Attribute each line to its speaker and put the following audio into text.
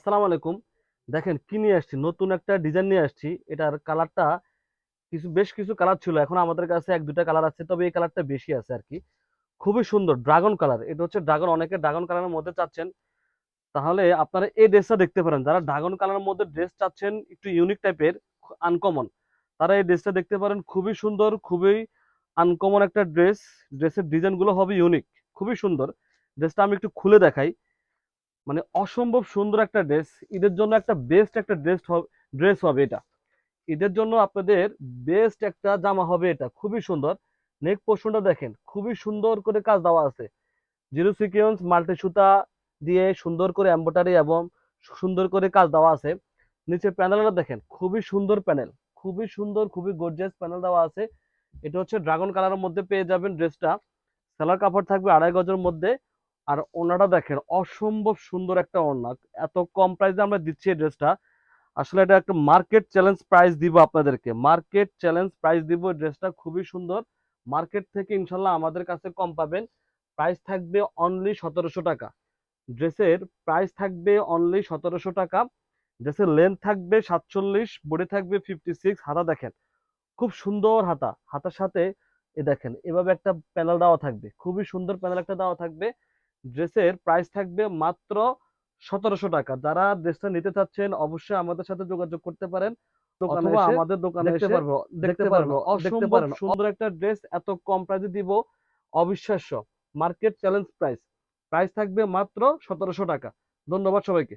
Speaker 1: আসসালামু আলাইকুম। দেখেন কি নিয়ে আসছি, নতুন একটা ডিজাইন নিয়ে আসছি। এটার কালারটা বেশ কিছু কালার ছিল, এখন আমাদের কাছে এক দুটা কালার আছে, তবে এই কালারটা বেশি আছে আর কি। খুবই সুন্দর ড্রাগন কালার, এটা হচ্ছে ড্রাগন, অনেকে ড্রাগন কালারের মধ্যে চাচ্ছেন, তাহলে আপনারা এই ড্রেসটা দেখতে পারেন। যারা ড্রাগন কালারের মধ্যে ড্রেস চাচ্ছেন একটু ইউনিক টাইপের, আনকমন, তারা এই ড্রেসটা দেখতে পারেন। খুবই সুন্দর, খুবই আনকমন একটা ড্রেস। ড্রেসের ডিজাইন গুলো হবে ইউনিক, খুবই সুন্দর। ড্রেসটা আমি একটু খুলে দেখাই। মানে অসম্ভব সুন্দর একটা ড্রেস, ঈদের জন্য একটা বেস্ট একটা ড্রেস হবে এটা। ঈদের জন্য আপনাদের বেস্ট একটা জামা হবে এটা, খুবই সুন্দর। নেক পোর্শনটা দেখেন, খুবই সুন্দর করে কাজ দেওয়া আছে, জিরো সিকোয়েন্স মাল্টি সুতা দিয়ে সুন্দর করে এমব্রয়ডারি এবং সুন্দর করে কাজ দেওয়া আছে। নিচে প্যানেলটা দেখেন, খুবই সুন্দর প্যানেল, খুবই সুন্দর, খুবই গর্জিয়াস প্যানেল দেওয়া আছে। এটা হচ্ছে ড্রাগন কালারের মধ্যে পেয়ে যাবেন ড্রেসটা। সেলার কাপড় থাকবে 2.5 গজের মধ্যে। আর ওড়নাটা দেখেন, অসম্ভব সুন্দর একটা ওড়না। এত কম প্রাইসে আমরা দিচ্ছি এই ড্রেসটা। আসলে এটা একটা মার্কেট চ্যালেঞ্জ প্রাইস দিব আপনাদেরকে, মার্কেট চ্যালেঞ্জ প্রাইস দিব। ড্রেসটা খুবই সুন্দর, মার্কেট থেকে ইনশাল্লাহ আমাদের কাছে কম পাবেন। প্রাইস থাকবে অনলি 1700 টাকা। ড্রেসের প্রাইস থাকবে অনলি 1700 টাকা। ড্রেসের লেন্থ থাকবে 47, বডি থাকবে 56। হাতা দেখেন, খুব সুন্দর হাতা, হাতার সাথে এ দেখেন এভাবে একটা প্যানেল দেওয়া থাকবে, খুবই সুন্দর প্যানেল একটা দেওয়া থাকবে। ড্রেসের প্রাইস থাকবে মাত্র 1700 টাকা। যারা ড্রেসটা নিতে চাচ্ছেন অবশ্যই আমাদের সাথে যোগাযোগ করতে পারেন,
Speaker 2: দোকানে
Speaker 1: অথবা
Speaker 2: এসে
Speaker 1: আমাদের দোকানে
Speaker 2: দেখতে
Speaker 1: এসে
Speaker 2: পারবো
Speaker 1: দেখতে
Speaker 2: দেখতে
Speaker 1: পারেন।
Speaker 2: পারবো দেখতে
Speaker 1: অসম্ভব
Speaker 2: পারেন
Speaker 1: সুন্দর একটা ড্রেস এত কম প্রাইসে দিব, অবিশ্বাস্য। মার্কেট চ্যালেঞ্জ প্রাইস, প্রাইস থাকবে মাত্র 1700 টাকা। ধন্যবাদ সবাইকে।